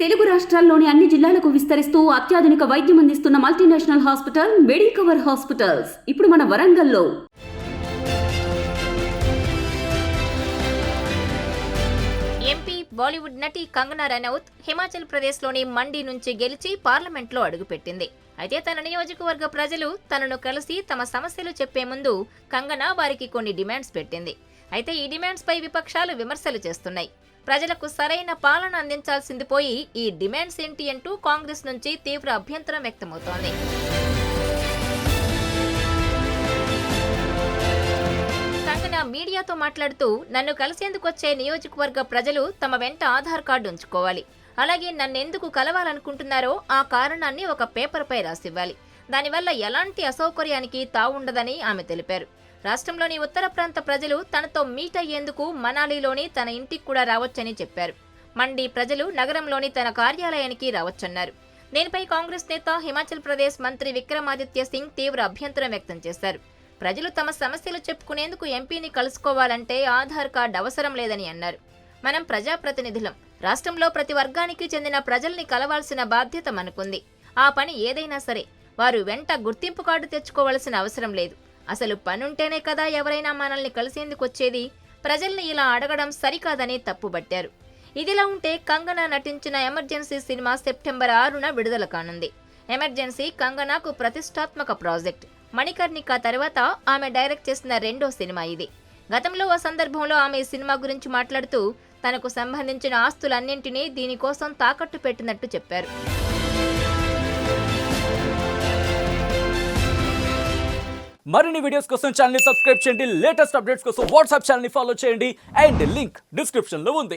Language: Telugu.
తెలుగు రాష్ట్రాల్లోని అన్ని జిల్లాలకు విస్తరిస్తూ అత్యాధునిక వైద్యం అందిస్తున్న మల్టీనేషనల్ హాస్పిటల్ మెడికవర్ హాస్పిటల్స్ ఇప్పుడు మన వరంగల్లో. ఎంపీ బాలీవుడ్ నటి కంగనా రనౌత్ హిమాచల్ ప్రదేశ్లోని మండి నుంచి గెలిచి పార్లమెంట్లో అడుగుపెట్టింది. అయితే తన నియోజకవర్గ ప్రజలు తనను కలిసి తమ సమస్యలు చెప్పే ముందు కంగనా వారికి కొన్ని డిమాండ్స్ పెట్టింది. అయితే ఈ డిమాండ్స్ పై విపక్షాలు విమర్శలు చేస్తున్నాయి. ప్రజలకు సరైన పాలన అందించాల్సింది పోయి ఈ డిమాండ్స్ ఏంటి అంటూ కాంగ్రెస్ నుంచి తీవ్ర అభ్యంతరం వ్యక్తమవుతోంది. కంగనా మీడియాతో మాట్లాడుతూ, నన్ను కలిసేందుకు వచ్చే నియోజకవర్గ ప్రజలు తమ వెంట ఆధార్ కార్డు ఉంచుకోవాలి. అలాగే నన్నెందుకు కలవాలనుకుంటున్నారో ఆ కారణాన్ని ఒక పేపర్పై రాసివ్వాలి. దానివల్ల ఎలాంటి అసౌకర్యానికి తావుండదని ఆమె తెలిపారు. రాష్ట్రంలోని ఉత్తర ప్రాంత ప్రజలు తనతో మీట్ అయ్యేందుకు మనాలిలోని తన ఇంటికి కూడా రావచ్చని చెప్పారు. మండి ప్రజలు నగరంలోని తన కార్యాలయానికి రావచ్చన్నారు. దీనిపై కాంగ్రెస్ నేత హిమాచల్ ప్రదేశ్ మంత్రి విక్రమాదిత్య సింగ్ తీవ్ర అభ్యంతరం వ్యక్తం చేశారు. ప్రజలు తమ సమస్యలు చెప్పుకునేందుకు ఎంపీని కలుసుకోవాలంటే ఆధార్ కార్డు అవసరం లేదని అన్నారు. మనం ప్రజాప్రతినిధులం. రాష్ట్రంలో ప్రతి వర్గానికి చెందిన ప్రజల్ని కలవాల్సిన బాధ్యత మనకుంది. ఆ పని ఏదైనా సరే వారు వెంట గుర్తింపు కార్డు తెచ్చుకోవాల్సిన అవసరం లేదు. అసలు పనుంటేనే కదా ఎవరైనా మనల్ని కలిసేందుకు వచ్చేది. ప్రజల్ని ఇలా అడగడం సరికాదని తప్పుబట్టారు. ఇదిలా ఉంటే కంగనా నటించిన ఎమర్జెన్సీ సినిమా సెప్టెంబర్ 6న విడుదల కానుంది. ఎమర్జెన్సీ కంగనాకు ప్రతిష్టాత్మక ప్రాజెక్ట్. మణికర్ణిక తర్వాత ఆమె డైరెక్ట్ చేసిన రెండో సినిమా ఇది. గతంలో ఓ సందర్భంలో ఆమె ఈ సినిమా గురించి మాట్లాడుతూ తనకు సంబంధించిన ఆస్తులన్నింటినీ దీనికోసం తాకట్టు పెట్టినట్టు చెప్పారు. మరిన్ని వీడియోస్ కోసం ఛానల్ ని సబ్స్క్రైబ్ చేయండి. లేటెస్ట్ అప్డేట్స్ కోసం వాట్సాప్ ఛానల్ ని ఫాలో చేయండి. అండ్ లింక్ డిస్క్రిప్షన్ లో ఉంది.